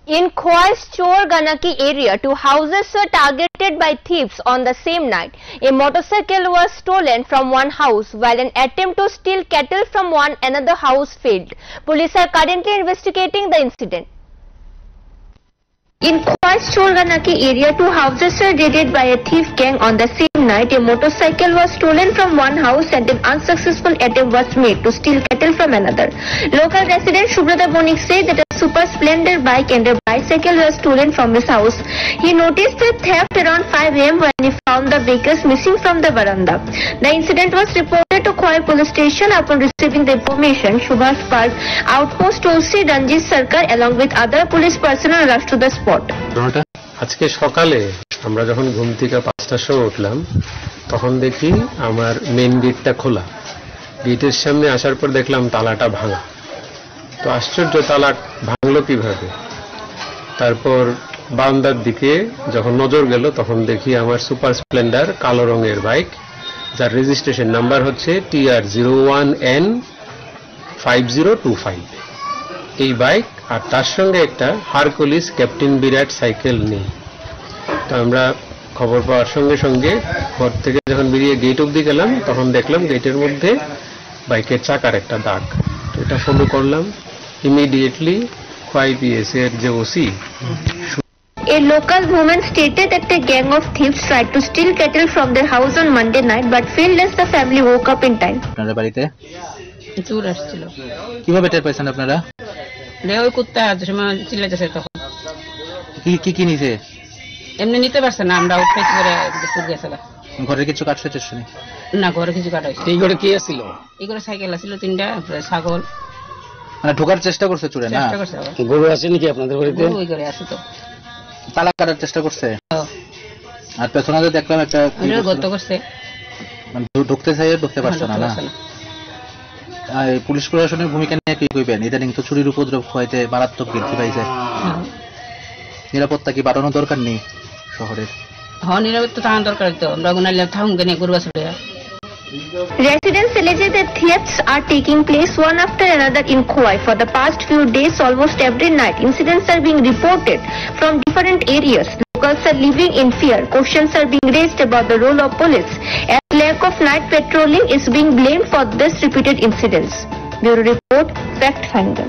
In Khoi's Chor Ganaki area, two houses were targeted by thieves on the same night. A motorcycle was stolen from one house while an attempt to steal cattle from another house failed. Police are currently investigating the incident. In Khoi's Chor Ganaki area, two houses were raided by a thief gang on the same night. A motorcycle was stolen from one house and an unsuccessful attempt was made to steal cattle from another. Local resident Shubrata Bonik said that a super splendor bike and a bicycle were stolen from his house. He noticed the theft around 5 a.m. when he found the vehicles missing from the veranda. The incident was reported to Khoi police station. Upon receiving the information, Subhash Park outpost OC Ranjit Sarkar along with other police personnel rushed to the spot. আজকে সকালে আমরা যখন ঘুম থেকে 5টার সময় উঠলাম তখন দেখি আমার মেইন গেটটা খোলা। গেটের সামনে আসার পর দেখলাম তালাটা ভাঙা। তো আশ্চর্য, তালা ভাঙলো কিভাবে? তারপর বারান্দার দিকে যখন নজর গেল তখন দেখি আমার সুপার স্প্লেন্ডার কালো রঙের বাইক, যার রেজিস্ট্রেশন নাম্বার হচ্ছে TR01N5025। এই বাইক আর তার সঙ্গে একটা হারকুলিস ক্যাপ্টেন বিরাট সাইকেল নেই। তো আমরা খবর পাওয়ার সঙ্গে সঙ্গে ঘর থেকে যখন বেরিয়ে গেট অবধি গেলাম তখন দেখলাম গেটের মধ্যে বাইকের চাকার একটা দাগ। তো এটা ফলো করলাম। ইমিডিয়েটলি খোয়াই পিএসএ এর যে OC A local woman stated that a gang of thieves tried to steal cattle from their house on Monday night but failed as the family woke up in time. আপনাদের বাড়িতে চোর আসছিল। কিভাবে টের পাইছেন আপনারা? ওই কুত্তা সময় চিল্লাইতেছে তখন। কি কি নিছে? এমনি নিতে পারছে না, আমরা উঠে করে চুর গেছে। ঘরের কিছু কাটছে শুনি? না, ঘরে কিছু কাটা হয়েছে। এই ঘরে কি ছিল? এই ঘরে সাইকেল ছিল 3টা, ছাগল। মানে ঢোকার চেষ্টা করছে চোরে? না, গরু আছে নাকি আপনাদের বাড়িতে? ওই ঘরে আছে তো। তালা কাটার চেষ্টা করছে। আর পেছনে দেখলাম একটা গর্ত করছে, মানে ঢুকতে চাই ঢুকতে পারছে না। না, পুলিশ প্রশাসনের ভূমিকা নিয়ে কি কইবেন? ইদানিং তো চুরির উপদ্রব হইতে মারাত্মক বৃদ্ধি পাইছে। নিরাপত্তা কি বাড়ানো দরকার নেই শহরের? হ্যাঁ, নিরাপত্তা থাকা দরকার। তো আমরা গুনাইলে থাকুন কেন গরু বাছুরে। Residents allege that thefts are taking place one after another in Khoi. For the past few days, almost every night, incidents are being reported from different areas. Locals are living in fear. Questions are being raised about the role of police, as lack of night patrolling is being blamed for this repeated incidents. Bureau Report, Fact Finder.